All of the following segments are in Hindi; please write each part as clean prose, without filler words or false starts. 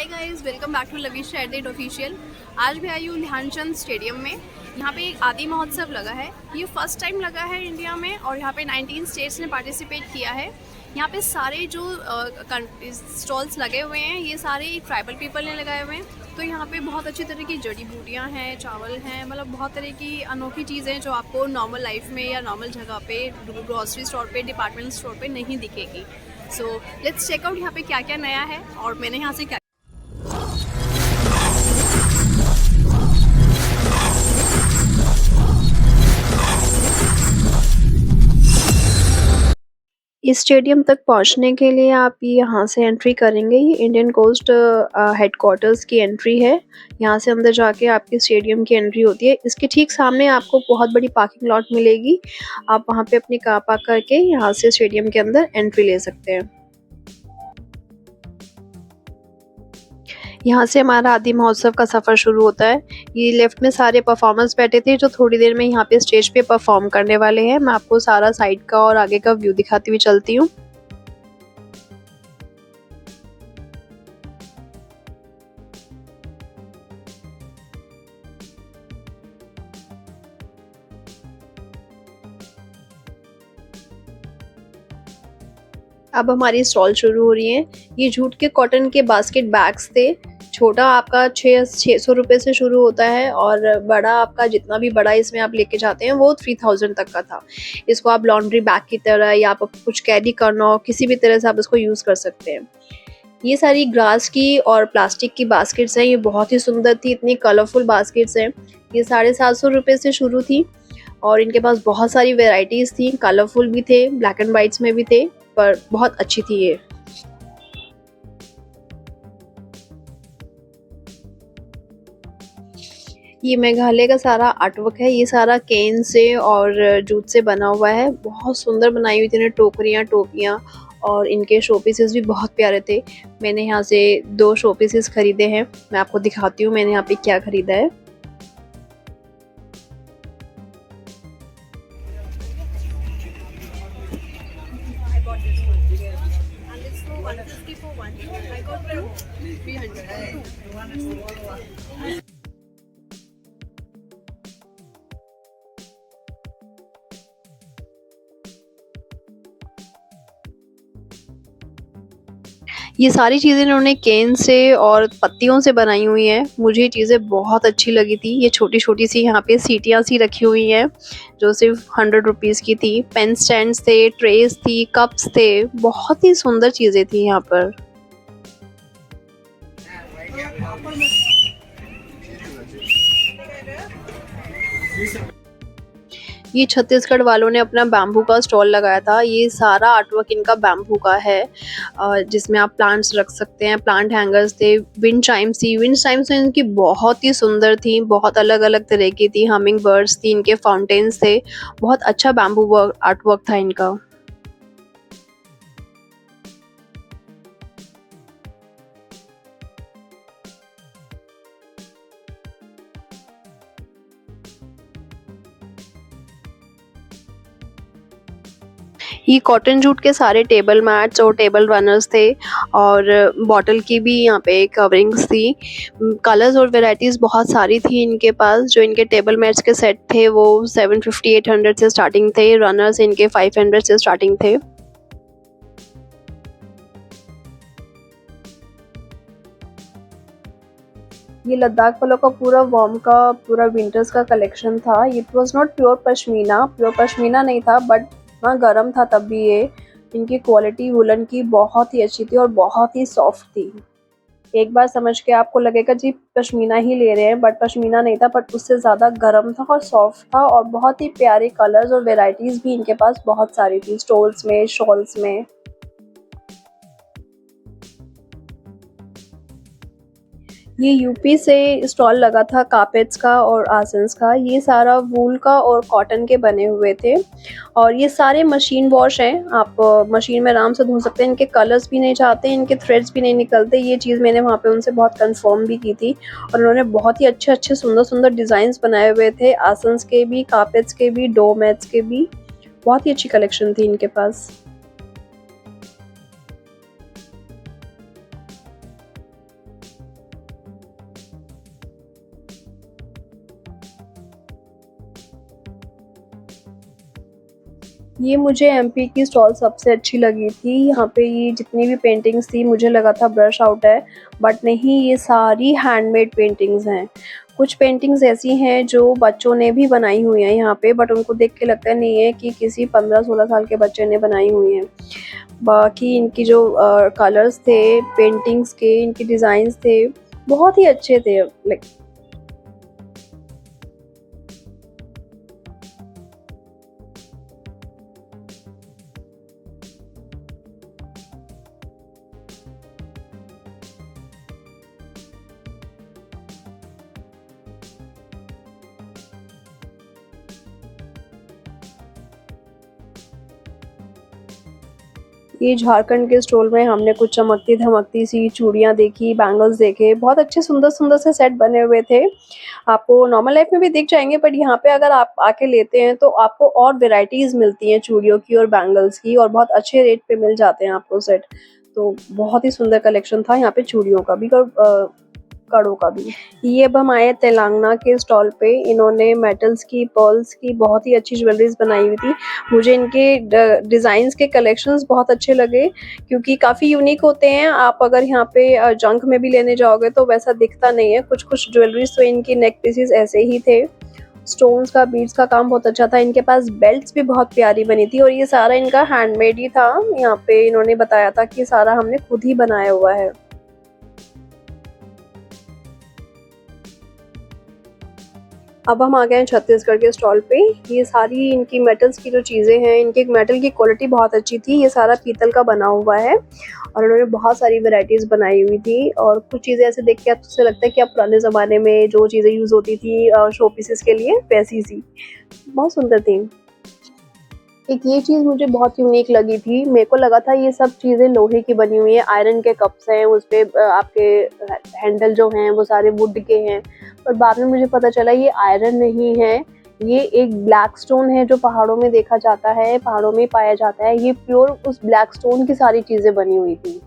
Hi guys, welcome back to lavish at official. आज भी आई हूँ ध्यानचंद स्टेडियम में। यहाँ पे एक आदि महोत्सव लगा है। ये फर्स्ट टाइम लगा है इंडिया में और यहाँ पे 19 स्टेट्स ने पार्टिसिपेट किया है। यहाँ पे सारे जो स्टॉल्स लगे हुए हैं ये सारे एक ट्राइबल पीपल ने लगाए हुए हैं। तो यहाँ पे बहुत अच्छी तरह की जड़ी बूटियाँ हैं, चावल हैं, मतलब बहुत तरह की अनोखी चीज़ें जो आपको नॉर्मल लाइफ में या नॉर्मल जगह पे, ग्रॉसरी स्टोर पे, डिपार्टमेंटल स्टोर पे नहीं दिखेगी। सो लेट्स चेक आउट यहाँ पे क्या क्या नया है और मैंने यहाँ से क्या। इस स्टेडियम तक पहुंचने के लिए आप यहाँ से एंट्री करेंगे। ये इंडियन कोस्ट हेडक्वार्टर्स की एंट्री है। यहाँ से अंदर जाके आपकी स्टेडियम की एंट्री होती है। इसके ठीक सामने आपको बहुत बड़ी पार्किंग लॉट मिलेगी। आप वहाँ पे अपनी कार पार्क करके यहाँ से स्टेडियम के अंदर एंट्री ले सकते हैं। यहाँ से हमारा आदि महोत्सव का सफ़र शुरू होता है। ये लेफ्ट में सारे परफॉर्मर्स बैठे थे जो थोड़ी देर में यहाँ पे स्टेज पे परफॉर्म करने वाले हैं। मैं आपको सारा साइड का और आगे का व्यू दिखाती हुई चलती हूँ। अब हमारी स्टॉल शुरू हो रही है। ये जूट के कॉटन के बास्केट बैग्स थे। छोटा आपका 600 रुपये से शुरू होता है और बड़ा आपका जितना भी बड़ा इसमें आप लेके जाते हैं वो 3000 तक का था। इसको आप लॉन्ड्री बैग की तरह या आप कुछ कैरी करना हो किसी भी तरह से आप इसको यूज़ कर सकते हैं। ये सारी ग्लास की और प्लास्टिक की बास्केट्स हैं। ये बहुत ही सुंदर थी, इतनी कलरफुल बास्केट्स हैं। ये 750 रुपये से शुरू थी और इनके पास बहुत सारी वेराइटीज़ थी। कलरफुल भी थे, ब्लैक एंड वाइट्स में भी थे, पर बहुत अच्छी थी ये। ये मेघालय का सारा आर्टवर्क है। ये सारा केन से और जूट से बना हुआ है। बहुत सुंदर बनाई हुई थी टोकरियाँ, टोपियाँ और इनके शो पीसेस भी बहुत प्यारे थे। मैंने यहाँ से 2 शो पीसेस खरीदे हैं। मैं आपको दिखाती हूँ मैंने यहाँ पे क्या खरीदा है। ये सारी चीज़ें इन्होंने केन से और पत्तियों से बनाई हुई हैं। मुझे ये चीज़ें बहुत अच्छी लगी थी। ये छोटी-छोटी सी यहाँ पे सीटियाँ सी रखी हुई हैं जो सिर्फ 100 रुपीज़ की थी। पेन स्टैंड्स थे, ट्रेस थी, कप्स थे, बहुत ही सुंदर चीज़ें थी यहाँ पर। ये छत्तीसगढ़ वालों ने अपना बैम्बू का स्टॉल लगाया था। ये सारा आर्टवर्क इनका बैम्बू का है जिसमें आप प्लांट्स रख सकते हैं। प्लांट हैंगर्स थे, विंड चाइम्स थी। विंड चाइम्स तो इनकी बहुत ही सुंदर थी, बहुत अलग-अलग तरह की थी। हमिंग बर्ड्स थी, इनके फाउंटेन्स थे। बहुत अच्छा बैम्बू वर्क आर्टवर्क था इनका। ये कॉटन जूट के सारे टेबल मैट्स और टेबल रनर्स थे और बॉटल की भी यहाँ पे कवरिंग्स थी। कलर्स और वैरायटीज़ बहुत सारी थी इनके पास। जो इनके टेबल मैट्स के सेट थे वो 750-800 से स्टार्टिंग थे। रनर्स इनके 500 से स्टार्टिंग थे। ये लद्दाख वालों का पूरा वार्म का पूरा विंटर्स का कलेक्शन था। It was not pure pashmina नहीं था, बट हाँ गर्म था तब भी। ये इनकी क्वालिटी वुलन की बहुत ही अच्छी थी और बहुत ही सॉफ्ट थी। एक बार समझ के आपको लगेगा जी पश्मीना ही ले रहे हैं, बट पश्मीना नहीं था, बट उससे ज़्यादा गर्म था और सॉफ्ट था और बहुत ही प्यारे कलर्स और वेराइटीज़ भी इनके पास बहुत सारी थी, स्टोल्स में, शॉल्स में। ये यूपी से स्टॉल लगा था कार्पेट्स का और आसन्स का। ये सारा वूल का और कॉटन के बने हुए थे और ये सारे मशीन वॉश हैं। आप मशीन में आराम से धो सकते हैं। इनके कलर्स भी नहीं जाते, इनके थ्रेड्स भी नहीं निकलते। ये चीज़ मैंने वहाँ पे उनसे बहुत कंफर्म भी की थी और उन्होंने बहुत ही अच्छे सुंदर डिज़ाइंस बनाए हुए थे, आसन्स के भी, कार्पेट्स के भी, डोर मैट्स के भी। बहुत ही अच्छी कलेक्शन थी इनके पास। ये मुझे एमपी की स्टॉल सबसे अच्छी लगी थी। यहाँ पे ये जितनी भी पेंटिंग्स थी मुझे लगा था ब्रश आउट है, बट नहीं, ये सारी हैंडमेड पेंटिंग्स हैं। कुछ पेंटिंग्स ऐसी हैं जो बच्चों ने भी बनाई हुई हैं यहाँ पे, बट उनको देख के लगता नहीं है कि किसी 15-16 साल के बच्चे ने बनाई हुई हैं। बाकी इनकी जो कलर्स थे, पेंटिंग्स के, इनके डिज़ाइंस थे, बहुत ही अच्छे थे। लाइक ये झारखंड के स्टॉल में हमने कुछ चमकती-धमकती सी चूड़ियाँ देखी, बैंगल्स देखे, बहुत अच्छे सुंदर-सुंदर से सेट बने हुए थे। आपको नॉर्मल लाइफ में भी दिख जाएँगे, बट यहाँ पे अगर आप आके लेते हैं तो आपको और वैराइटीज़ मिलती हैं चूड़ियों की और बैंगल्स की, और बहुत अच्छे रेट पे मिल जाते हैं आपको सेट। तो बहुत ही सुंदर कलेक्शन था यहाँ पे चूड़ियों का भी और कड़ों का भी। ये अब हम आए तेलंगाना के स्टॉल पे। इन्होंने मेटल्स की, पर्ल्स की बहुत ही अच्छी ज्वेलरीज़ बनाई हुई थी। मुझे इनके डिज़ाइंस के कलेक्शंस बहुत अच्छे लगे, क्योंकि काफ़ी यूनिक होते हैं। आप अगर यहाँ पे जंक में भी लेने जाओगे तो वैसा दिखता नहीं है। कुछ-कुछ ज्वेलरीज़ तो इनकी नेक पीसेस ऐसे ही थे। स्टोन्स का, बीड्स का काम बहुत अच्छा था। इनके पास बेल्ट्स भी बहुत प्यारी बनी थी, और ये सारा इनका हैंडमेड ही था। यहाँ पे इन्होंने बताया था कि सारा हमने खुद ही बनाया हुआ है। अब हम आ गए हैं छत्तीसगढ़ के स्टॉल पे। ये सारी इनकी मेटल्स की जो चीज़ें हैं, इनकी मेटल की क्वालिटी बहुत अच्छी थी। ये सारा पीतल का बना हुआ है, और उन्होंने बहुत सारी वैराइटीज़ बनाई हुई थी, और कुछ चीज़ें ऐसे देख के आपको लगता है कि अब पुराने ज़माने में जो चीज़ें यूज़ होती थी शो पीसेस के लिए, वैसी सी। बहुत सुंदर थी। एक ये चीज़ मुझे बहुत यूनिक लगी थी। मेरे को लगा था ये सब चीज़ें लोहे की बनी हुई हैं, आयरन के कप्स हैं, उसपे आपके हैंडल जो हैं वो सारे वुड के हैं। पर बाद में मुझे पता चला ये आयरन नहीं है, ये एक ब्लैक स्टोन है जो पहाड़ों में देखा जाता है, पहाड़ों में पाया जाता है। ये प्योर उस ब्लैक स्टोन की सारी चीज़ें बनी हुई थी।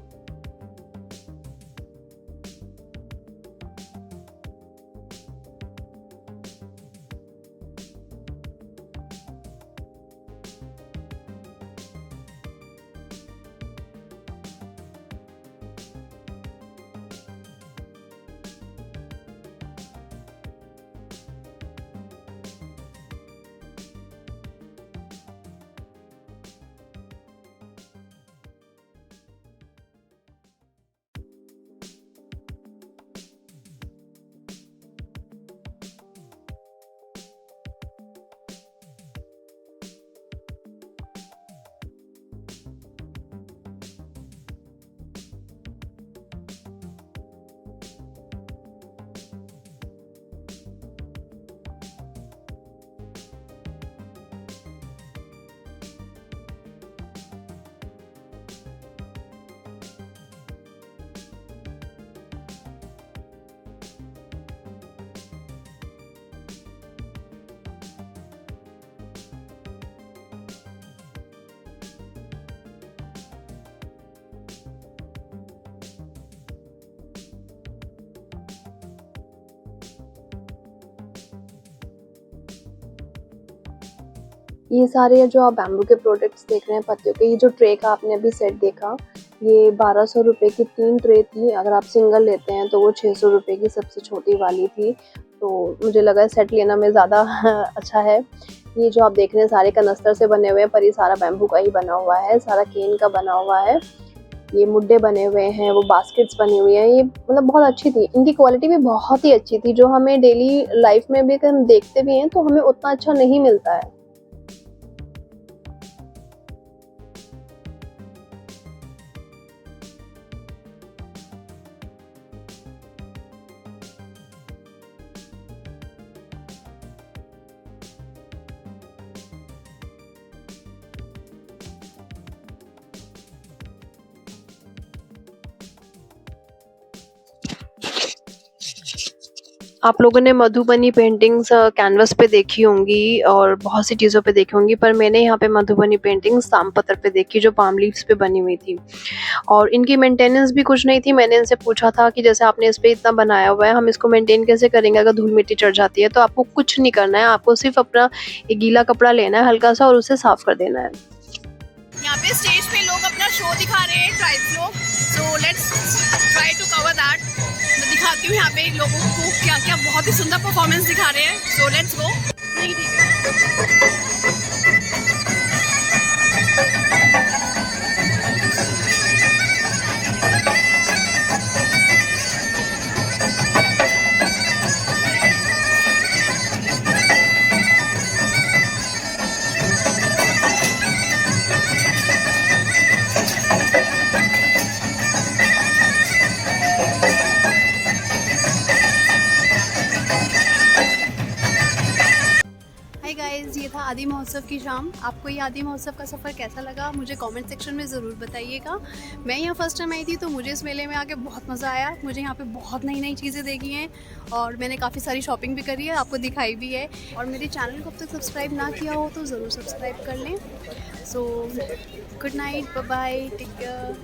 ये सारे जो आप बैम्बू के प्रोडक्ट्स देख रहे हैं पत्तियों के, ये जो ट्रे का आपने अभी सेट देखा, ये 1200 रुपए की 3 ट्रे थी। अगर आप सिंगल लेते हैं तो वो 600 रुपए की सबसे छोटी वाली थी। तो मुझे लगा सेट लेना में ज़्यादा अच्छा है। ये जो आप देख रहे हैं सारे कनस्तर से बने हुए हैं, पर ये सारा बैम्बू का ही बना हुआ है, सारा केन का बना हुआ है। ये मुड्डे बने हुए हैं, वो बास्केट्स बनी हुई हैं, ये मतलब बहुत अच्छी थी। इनकी क्वालिटी भी बहुत ही अच्छी थी, जो हमें डेली लाइफ में भी अगर हम देखते भी हैं तो हमें उतना अच्छा नहीं मिलता है। आप लोगों ने मधुबनी पेंटिंग्स कैनवस पे देखी होंगी और बहुत सी चीज़ों पे देखी होंगी, पर मैंने यहाँ पे मधुबनी पेंटिंग्स तामपत्र पे देखी जो पाम लीव्स पे बनी हुई थी। और इनकी मेंटेनेंस भी कुछ नहीं थी। मैंने इनसे पूछा था कि जैसे आपने इस पे इतना बनाया हुआ है, हम इसको मेंटेन कैसे करेंगे अगर धूल मिट्टी चढ़ जाती है? तो आपको कुछ नहीं करना है, आपको सिर्फ अपना एक गीला कपड़ा लेना है हल्का सा और उसे साफ कर देना है। यहाँ पे स्टेज पे लोग अपना शो दिखा रहे हैं, ट्राइब्स लोग, so let's try to cover that. मैं दिखाती हूँ यहाँ पे लोगों को क्या क्या बहुत ही सुंदर परफॉर्मेंस दिखा रहे हैं, सो लेट्स गो। नहीं ठीक है। हाय गाइस, ये था आदि महोत्सव की शाम। आपको ये आदि महोत्सव का सफ़र कैसा लगा मुझे कमेंट सेक्शन में ज़रूर बताइएगा। मैं यहाँ फर्स्ट टाइम आई थी तो मुझे इस मेले में आके बहुत मज़ा आया। मुझे यहाँ पे बहुत नई नई चीज़ें देखी हैं और मैंने काफ़ी सारी शॉपिंग भी करी है, आपको दिखाई भी है। और मेरे चैनल को अब तक सब्सक्राइब ना किया हो तो ज़रूर सब्सक्राइब कर लें। So good night, bye bye, take care.